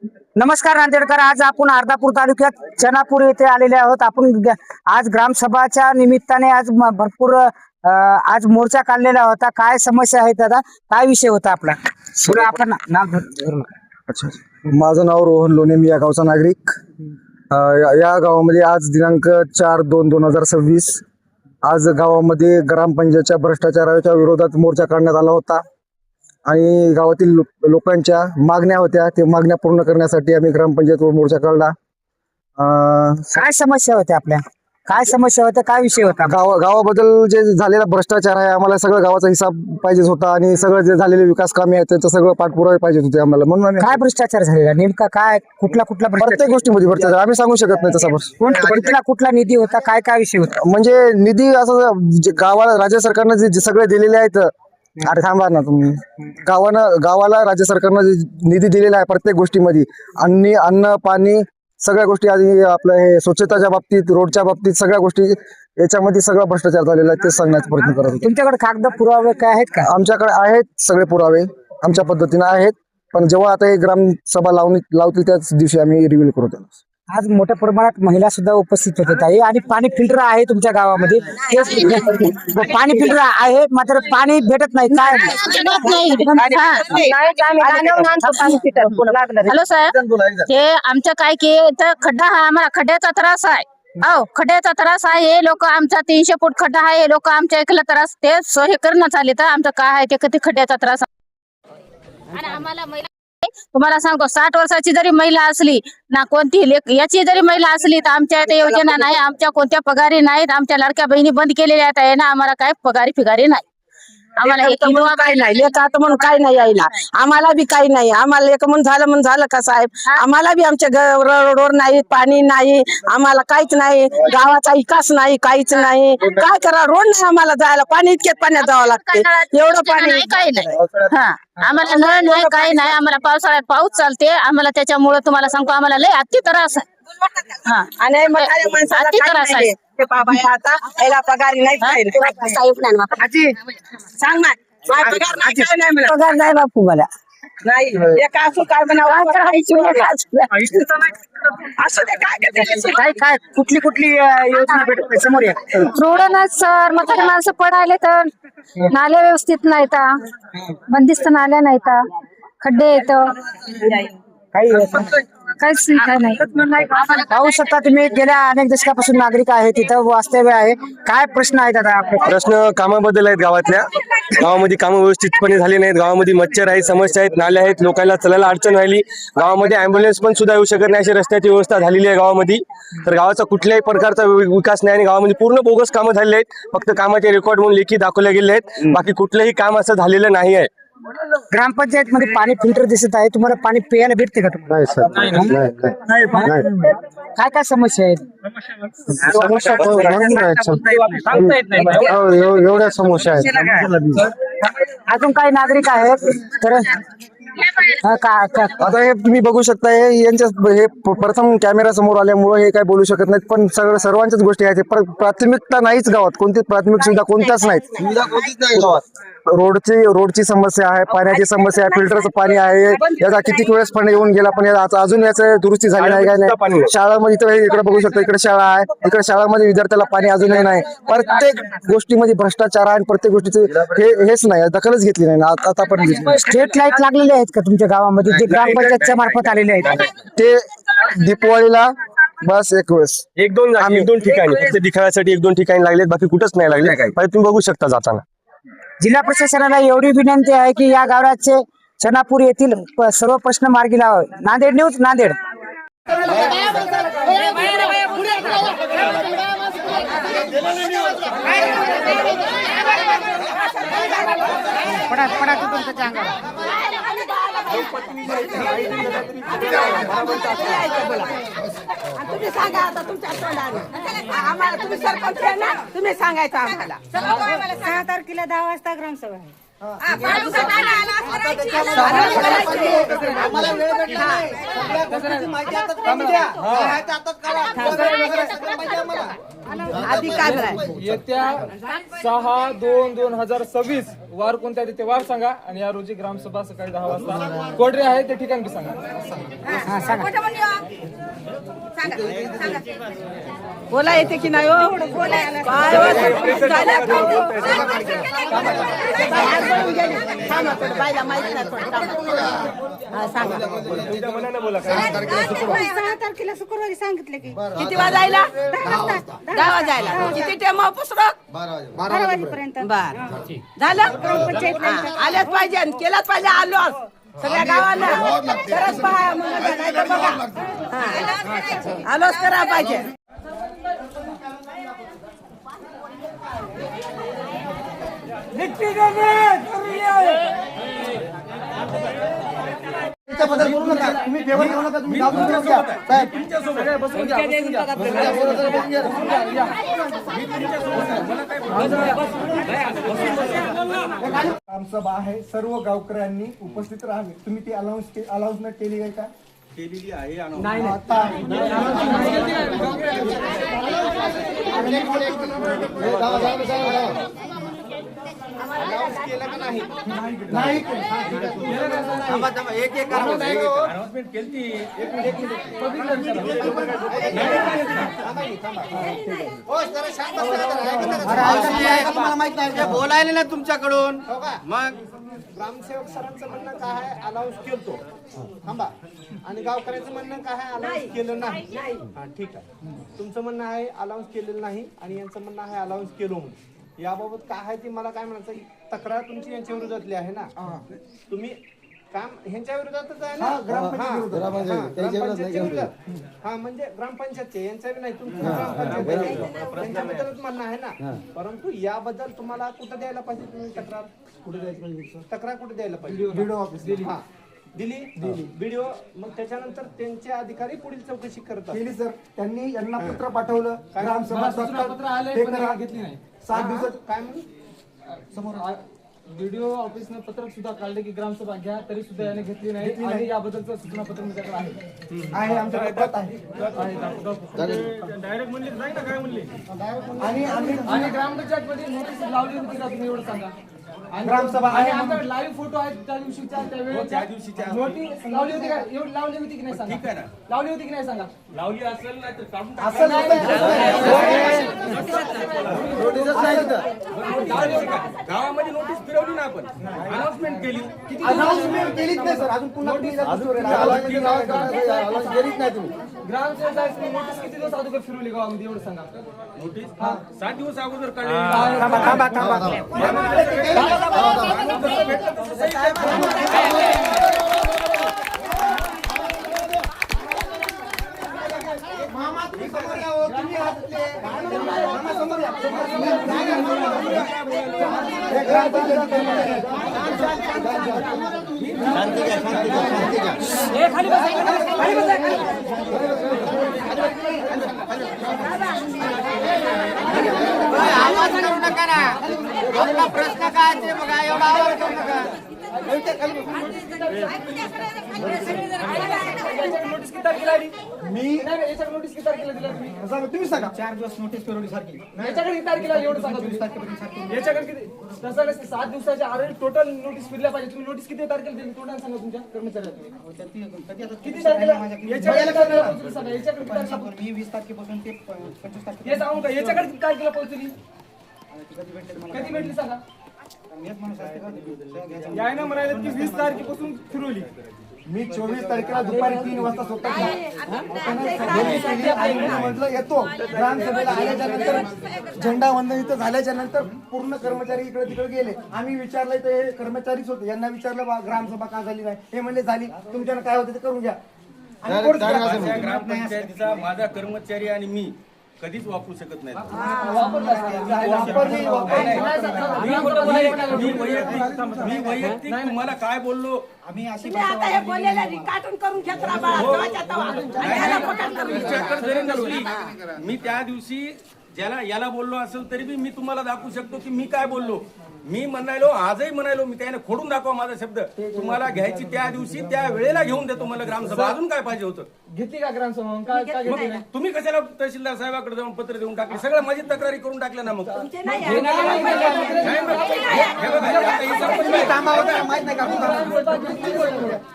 नमस्कार नांदेडकर, आज आपण अर्धापूर तालुक्यात चनापूर येथे आलेले आहोत। आपण आज ग्रामसभाच्या निमित्ताने आज भरपूर आज मोर्चा काढलेला होता। काय समस्या आहे दादा, काय विषय होता आपला? पुढे आपण नाव धरून। अच्छा, माझं नाव रोहन लोणे, मी या गावचा नागरिक। या गावामध्ये आज दिनांक 4/2/2026 आज गावामध्ये ग्रामपंचायतच्या भ्रष्टाचाराच्या विरोधात मोर्चा काढण्यात आला होता आणि गावातील लोकांच्या मागण्या होत्या, ते मागण्या पूर्ण करण्यासाठी आम्ही ग्रामपंचायतवर मोर्चा काढला। काय समस्या होत्या आपल्या, काय समस्या होत्या, काय विषय होता? गावाबद्दल जे झालेला भ्रष्टाचार आहे, आम्हाला सगळं गावाचा हिसाब पाहिजे होता आणि सगळं जे झालेले विकास कामे आहेत त्याचं सगळं पाठपुरावे पाहिजे होते आम्हाला। म्हणून काय भ्रष्टाचार झालेला नेमका, काय कुठला प्रत्येक गोष्टीमध्ये भ्रष्टाचार आम्ही सांगू शकत नाही तसा। कुठला निधी होता, काय काय विषय होता? म्हणजे निधी असं गावाला राज्य सरकारनं जे सगळे दिलेले आहेत। अरे थांबा ना तुम्ही, गावाला राज्य सरकारनं जे निधी दिलेला आहे प्रत्येक गोष्टीमध्ये, अन्न पाणी सगळ्या गोष्टी, आधी आपलं हे स्वच्छताच्या बाबतीत, रोडच्या बाबतीत सगळ्या गोष्टी, याच्यामध्ये सगळा भ्रष्टाचार झालेला आहे, ते सांगण्याचा प्रयत्न करत होतो। तुमच्याकडे कागद पुरावे काय आहेत का? आमच्याकडे आहेत सगळे पुरावे, आमच्या पद्धतीने आहेत, पण जेव्हा आता हे ग्रामसभा लावतील त्याच दिवशी आम्ही रिव्हील करू त्यांना। आज मोठ्या प्रमाणात महिला सुद्धा उपस्थित होत आहे आणि पाणी फिल्टर आहे तुमच्या गावामध्ये, पाणी फिल्टर आहे मात्र पाणी भेटत नाही। काय हॅलो साहेब, हे आमचं काय की इथं खड्डा हा, आम्हाला खड्ड्याचा त्रास आहे। हो, खड्ड्याचा त्रास आहे। हे लोक आमचा 300 फूट खड्डा आहे, हे लोक आमच्या एकला त्रास ते हे करणं चालले, तर आमचं काय आहे ते किती खड्ड्याचा त्रास। आणि आम्हाला तुम्हाला सांगतो, 60 वर्षाची जरी महिला असली ना, कोणती याची जरी महिला असली तर आमच्या इथे योजना नाही, आमच्या कोणत्या पगारी नाहीत, आमच्या लाडक्या बहिणी बंद केलेल्या आहे ना, आम्हाला काय पगारी फिगारी नाही। आम्हाला काय नाही लेखात म्हणून काय नाही यायला, आम्हाला बी काही नाही। आम्हाला एक म्हणून झालं का साहेब, आम्हाला बी आमच्या रोडवर नाही, पाणी नाही, आम्हाला काहीच नाही, गावाचा विकास नाही, काहीच नाही। काय करा, रोड नाही आम्हाला जायला, पाणी इतक्यात पाण्यात जावं लागते, एवढं पाणी काही नाही। हा, आम्हाला नळ नाही, काही नाही, आम्हाला पावसाळ्यात पाऊस चालते, आम्हाला त्याच्यामुळे तुम्हाला सांगतो आम्हाला लय अति त्रास आहे। हा, आणि अति त्रास आहे। आता याला पगारी नाही, सांग ना, पगार नाही बापू मला नाही काय काय काय कुठली योजना भेटते समोर या? रोड नाही सर, म्हातारी माणसं पडायले तर नाले व्यवस्थित नाहीत, बंदिस्त नाल्या नाहीत, खड्डे येत, काहीच नाही। पाहू शकता तुम्ही, गेल्या अनेक दशकापासून नागरिक आहे, तिथं वास्तव्य आहे। काय प्रश्न आहेत आता आपले? प्रश्न कामाबद्दल आहेत। गावामध्ये कामं व्यवस्थितपणे झाली नाहीत, गावामध्ये मच्छर आहे, समस्या आहेत, नाल्या आहेत, लोकांना चालायला अडचण राहिली, गावामध्ये अँब्युलन्स पण सुद्धा येऊ शकत नाही अशी रस्त्याची व्यवस्था झालेली आहे गावामध्ये। तर गावाचा कुठल्याही प्रकारचा विकास नाही आणि गावामध्ये पूर्ण बोगस कामं झालेली आहेत, फक्त कामाचे रेकॉर्ड म्हणून लेखी दाखवले गेले आहेत, बाकी कुठलंही काम असं झालेलं नाही आहे। ग्रामपंचायत मध्ये पाणी फिल्टर दिसत आहे, तुम्हाला पाणी प्यायला भेटते का तुम्हाला? काय काय समस्या आहेत? एवढ्या समस्या आहेत। अजून काही नागरिक आहेत तर आता हे तुम्ही बघू शकता, हे प्रथम कॅमेरा समोर आल्यामुळे हे काय बोलू शकत नाहीत, पण सर्वांच्याच गोष्टी आहेत। प्राथमिकता नाहीच गावात, कोणती प्राथमिक सुविधा कोणत्याच नाहीत। रोडची समस्या आहे, पाण्याची समस्या आहे, फिल्टरचं पाणी आहे, याचा किती वेळेस फंड येऊन गेला पण अजून याचं दुरुस्ती झाली नाही, काय नाही। शाळामध्ये इकडे बघू शकता, इकडे शाळा आहे, इकडे शाळामध्ये विद्यार्थ्याला पाणी अजूनही नाही। प्रत्येक गोष्टीमध्ये भ्रष्टाचार आहे आणि प्रत्येक गोष्टीचे हेच नाही, दखलच घेतली नाही आतापर्यंत। स्ट्रीट लाईट लागलेले आहेत का तुमच्या गावामध्ये, जे ग्रामपंचायतच्या मार्फत आलेले आहेत? ते दीपावलीला बस एक वेळेस एक दोन ठिकाणी फक्त दिखाव्यासाठी 1-2 ठिकाणी लागलेत, बाकी कुठंच नाही लागले। तुम्ही बघू शकता जाताना। जिल्हा प्रशासनाला एवढी विनंती आहे की या गावाचे चनापूर येथील सर्व प्रश्न मार्गी लावावे। नांदेड न्यूज, नांदेड। तुम्ही सांगा आता तुमच्या तोंडाने, आम्हाला तुम्ही सरपंच आहे ना, तुम्ही सांगायचं आम्हाला। 6 तारखेला 10 वाजता ग्रामसभा आहे। आधी काय करायचं? येत्या 6/2/2026 वार कोणत्या ते वार सांगा आणि या रोजी ग्रामसभा सकाळी 10 वाजता कोडरे आहे ते ठिकाण बी सांगा. बोला येते की नाही हो? काय हो? झालं का? थांबा थोडं, बाईला माहित नाही थोडं, थांबा. हा, सांगा. तुमच्या मनानं बोला काय 6 तारखेला शुक्रवारी सांगितले की किती वाजायला? 10 वाजायला. किती टेम पुस्तक? 12 वाजेपर्यंत बर झालं. हा, आल्याच पाहिजे आणि केलाच पाहिजे. आलो सगळ्या गावाला तरच पहा, मग नाही तर बघा. हा, आलोच करा पाहिजे. त्याच्याबद्दल बोलू नका. तुम्ही फेवर घेऊ नका. तुम्ही गाव घेऊन घ्या साहेब. ग्रामसभा आहे, सर्व गावकऱ्यांनी उपस्थित राहावे. तुम्ही ती अनाउन्समेंट केली आहे का? केलेली आहे. नाही आता नाही बोलायला ना तुमच्याकडून मग ग्रामसेवक सरांचं म्हणणं काय आहे अलाउन्स केलतो थांबा आणि गावकऱ्यांचं म्हणणं काय आहे अलाउन्स केलं नाही. हा ठीक आहे, तुमचं म्हणणं आहे अलाउन्स केलेलं नाही आणि यांचं म्हणणं आहे अलाउन्स केलो म्हणून. याबाबत काय आहे ते मला काय म्हणायचं, तक्रार तुमची यांच्या विरोधातली आहे ना. तुम्ही काम ह्यांच्या विरोधातच आहे ना. ग्रामपंचायतच्या विरोधात. हा म्हणजे ग्रामपंचायतचे यांच्या नाही, तुमचं ग्रामपंचायत त्यांच्याबद्दलच म्हणणं आहे ना. परंतु याबद्दल तुम्हाला कुठं द्यायला पाहिजे, तुम्ही तक्रार कुठे द्यायला पाहिजे? तक्रार कुठे द्यायला पाहिजे? बीडीओ ऑफिस हा दिली बीडीओ. मग त्याच्यानंतर त्यांचे अधिकारी पुढील चौकशी करतात. केली सर. त्यांनी यांना पत्र पाठवलं. ग्रामसभा पत्र आले हे पण करा. घेतली नाही. 7 दिवसात काय म्हणून समोर व्हिडिओ ऑफिसनं पत्रक सुद्धा काढले की ग्रामसभा घ्या, तरी सुद्धा याने घेतली नाही आणि याबद्दलचं सूचना पत्र माझ्याकडे आहे. आमच्याकडे पत्र आहे. डायरेक्ट म्हणले नाही ना काय म्हणले. आणि आम्ही आणि ग्रामपंचायत मध्ये नोटीस लावली होती का तुम्ही एवढं सांगा. आणि ग्रामसभा आहे. आमच्याकडे लाईव्ह फोटो आहेत त्या दिवशीच्या त्यावेळेच्या नोटीस लावली होती का? एवढी लावली होती की नाही सांगा. लावली होती की नाही सांगा. लावली असेल ना तर काढून टाका. असं गावामध्ये नोटीस फिरवली ना आपण, अनाउन्समेंट केली. अनाउन्समेंट केलीच नाही सर. अजून पुन्हा केलीच नाही तुम्ही. ग्रामसेवकाची नोटीस किती दिवस अगोदर फिरवली गावामध्ये एवढं सांगा. नोटीस 7 दिवस अगोदर काढली. आवाज करू नका ना. आपला प्रश्न काय ते बघा, एवढा आवाज करू नका. नोटीस किती तारखेला आली? याच्याकडे नोटीस किती तारखेला दिला तुम्ही? तुम्ही सांगा. 4 दिवस नोटीस फिरवली सारखी. याच्याकडे किती तारखेला आली एवढं सांगा तुम्ही. याच्याकडे किती तसं नसते. 7 दिवसाच्या आरे टोटल नोटीस फिरल्या पाहिजे. तुम्ही नोटीस किती तारखेला दिली टोटल सांगा तुमच्या कर्मचाऱ्याला. किती तारखेला याच्याकडे तारखेला पोहोचली सांगा. याच्याकडे किती तारखेला? मी 20 तारखेपासून ते 25 तारखे हे सांगू का याच्याकडे किती तारखेला पोहोचली? कधी भेटली सांगा. यायना म्हणाले की 20 तारखेपासून फिरवली. मी 24 तारखेला दुपारी 3 वाजता स्वतः म्हटलं येतो. ग्रामसभेला आल्याच्या नंतर झेंडा वंदन इथं झाल्याच्या नंतर पूर्ण कर्मचारी इकडे तिकडे गेले. आम्ही विचारलं तर हे कर्मचारीच होते. यांना विचारलं बा ग्रामसभा का झाली नाही. हे म्हणले झाली. तुमच्यानं काय होतं ते करून घ्या. माझ्या ग्रामपंचायतीचा माझा कर्मचारी आणि मी कधीच वापरू शकत नाही. मी वैयक्तिक तुम्हाला काय बोललो, आम्ही अशी आता हे बोललेलं रिकार्डून करून घेत राहा बाळा. तेव्हाच्या तेव्हा. आणि याला पकड करून घ्या. चक्कर जरी नसली, मी त्या दिवशी ज्याला याला बोललो असेल तरी मी तुम्हाला दाखवू शकतो की मी काय बोललो. मी म्हणालो आजही म्हणालो मी त्याने खोडून दाखवा माझा शब्द तुम्हाला घ्यायची त्या दिवशी त्या वेळेला घेऊन देतो मला ग्रामसभा अजून काय पाहिजे होतं घेतली का ग्रामसभा मग? काय काय घेतली नाही? तुम्ही कशाला तहसीलदार साहेबाकडे जाऊन पत्र देऊन टाकले सगळं माझी तक्रारी करून टाकल्या ना मग नाही, हे बघा, आता हे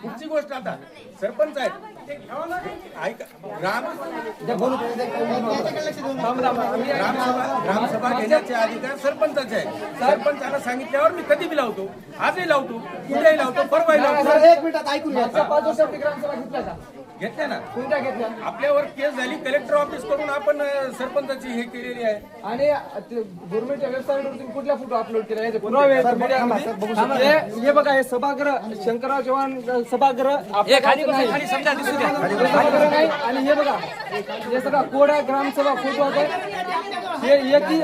पुढची गोष्ट आता सरपंच आहेत ऐका ग्रामसभा घेण्याचे अधिकार सरपंचाचे आहे. सरपंचाला सांगितल्यावर मी कधी बी लावतो, आजही लावतो, उद्याही लावतो, परवाही लावतो. एक मिनिटात ऐकून घ्या. 5 वर्षासाठी ग्रामसभा घेतल्या का? घेतल्या ना कोणत्या घेतल्या? आपल्यावर केस झाली कलेक्टर ऑफिस कडून आपण सरपंचाची हे केलेली आहे. आणि गव्हर्नमेंटच्या वेबसाईटवर तुम्ही कुठला फोटो अपलोड केला आहे? पुरावे आहेत मीडियामध्ये. हे बघा, हे सभागृह शंकरराव चव्हाण सभागृह खाली नाही. सभागृह नाही. आणि हे बघा, हे सगळा कोड आहे, ग्रामसभा फोटो आहे. हे एकही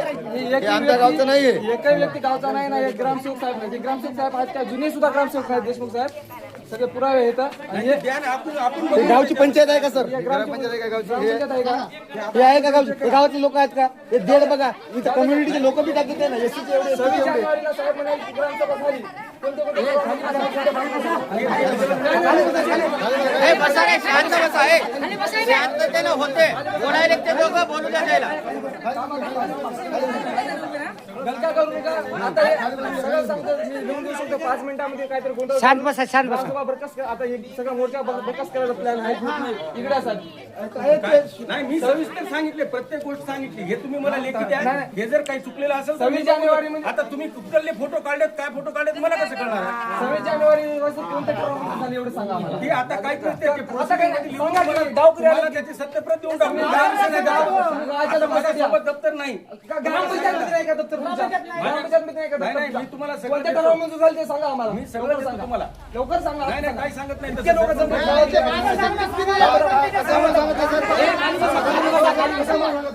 व्यक्ती गावचा नाही ना. हे ग्रामसेवक साहेब नाही. ग्रामसेवक साहेब आहेत का? जुने सुद्धा ग्रामसेवक आहेत देशमुख साहेब. सगळे पुरावे आहेत. आणि हे हे गावची पंचायत आहे का सर? ग्रामपंचायत आहे का गावची? ग्रामपंचायत आहे का? हे आहे का गावची? हे गावातले लोक आहेत का? हे देड बघा, इथं कम्युनिटीचे लोक बी टाकले ना. एससीचे एवढे 26 जानेवारीला साहेब म्हणाले की ग्रामसभा झाली. कोणते कोणते शांततेनं होते बोलायला ते दोघं बोलू द्या त्याला. गलका करू नका. आता हे सगळं सांगतो मी, लिहून देऊ शकतो 5 मिनिटांमध्ये काहीतरी गोंधळ. शांत बसा, शांत बसा. ग्रामसभा बरखास्त करा. आता हे सगळं मोर्चा बरखास्त करायचा प्लॅन आहे. इकडे असा नाही मी सविस्तर सांगितले, प्रत्येक गोष्ट सांगितली. हे तुम्ही मला लेखी द्या. हे जर काही चुकलेलं असेल तर 26 जानेवारी म्हणजे आता तुम्ही कुठले फोटो काढलेत, काय फोटो काढलेत मला कसं कळणार? 26 जानेवारी रोजी कोणत्या ठरावामध्ये झालं एवढं सांगा आम्हाला. हे आता काय करते आता काय सांगा की गावकरी आले. मला त्याची सत्यप्रत देऊन टाकू. माझ्यासोबत दप्तर नाही. ग्रामपंचायतमध्ये नाही का दप्तर तुमच्या? ग्रामपंचायतमध्ये नाही का नाही, दप्तर नाही, तुमच्या? मी तुम्हाला सगळं कोणत्या देतो. ठरावामध्ये झालं ते सांगा आम्हाला. मी सगळं लवकर देतो सांगा. तुम्हाला. लवकर सांगा. नाही नाही काही सांगत नाही इतके लोकं जमले.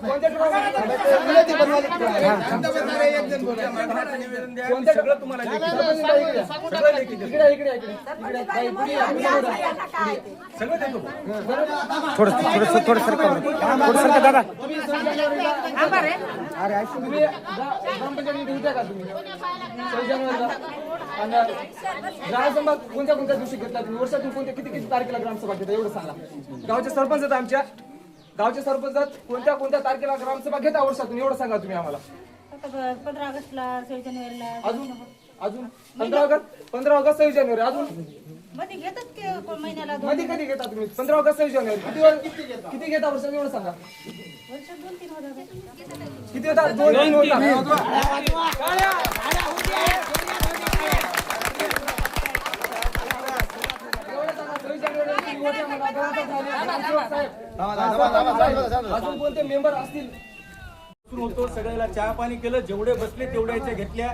कोणत्या निवेदन द्या. मी सगळं तुम्हाला लेखी देतो. सगळं लेखी देतो. इकडे इकडे इकडे सगळं देतो. थोडं सरका दादा. तुम्ही ग्रामपंचायतीमध्ये होत्या का तुम्ही 26 जानेवारीला? आणि ग्रामसभा कोणत्या कोणत्या दिवशी घेतला तुम्ही? वर्षातून कोणत्या किती किती तारखेला ग्रामसभा घेता एवढं सांगा. गावचे सरपंच आहेत आमच्या. गावचे सरपंच आहेत. कोणत्या कोणत्या तारखेला ग्रामसभा घेता वर्षातून एवढं सांगा तुम्ही आम्हाला. 15 ऑगस्टला 26 जानेवारीला अजून 15 ऑगस्ट 26 जानेवारी अजून मध्ये घेतात की महिन्याला मध्ये कधी घेता तुम्ही? 15 ऑगस्ट 26 जानेवारी किती घेता वर्षात एवढं सांगा. वर्षात 2-3 होतात. किती होता? 2 होता. अजून कोणते मेंबर असतील? होतो सगळ्याला चहा पाणी केलं, जेवढे बसले तेवढ्याच्या घेतल्या.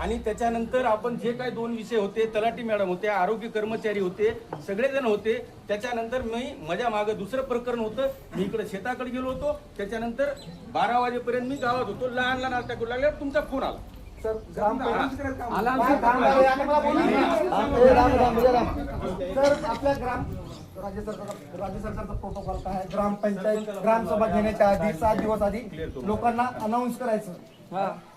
आणि त्याच्यानंतर आपण जे काही 2 विषय होते, तलाठी मॅडम होते, आरोग्य कर्मचारी होते, सगळेजण होते. त्याच्यानंतर मी माझ्या मागं दुसरं प्रकरण होतं. मी इकडे शेताकडे गेलो होतो. त्याच्यानंतर 12 वाजेपर्यंत मी गावात होतो. लहान नाश्ता करू लागल्यावर तुमचा फोन आला. सर ग्रामपंचायत तर आपल्या राज्य सरकारचा प्रोटोकॉल काय आहे? ग्रामपंचायत ग्रामसभा घेण्याच्या आधी 7 दिवस आधी लोकांना अनाऊन्स करायचं.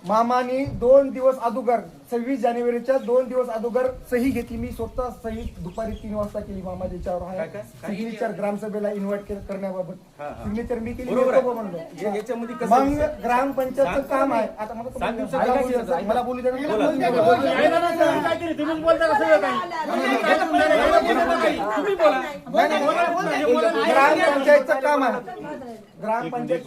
मामानी 2 दिवस अगोदर 26 जानेवारीच्या 2 दिवस अगोदर सही घेतली. मी स्वतः सही दुपारी 3 वाजता केली. मामाच्या याच्यावर आहे सिग्नेचर ग्रामसभेला इन्व्हाइट करण्याबाबत सिग्नेचर मी केली. म्हणलो याच्यामध्ये मग ग्रामपंचायतचं काम आहे. आता मला मला बोलू द्या. ग्रामपंचायतचं काम आहे. ग्रामपंचायत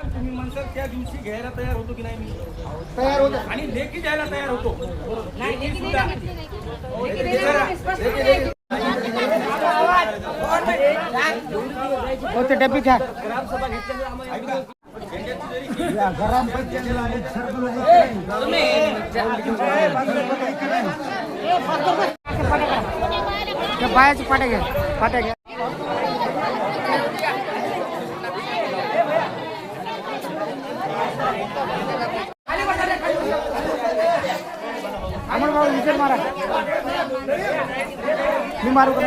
तुम्ही म्हणतात त्या दिवशी घ्यायला तयार होतो की नाही? मी तयार होत आणि लेखी द्यायला तयार होतो. होते डब्बी घ्या. ग्रामसभा घेतल्यामुळे आम्हाला बायाचे पाट्या घ्या. पाट्या घ्या. अमर बाबू विचार मारा. मी मारू का?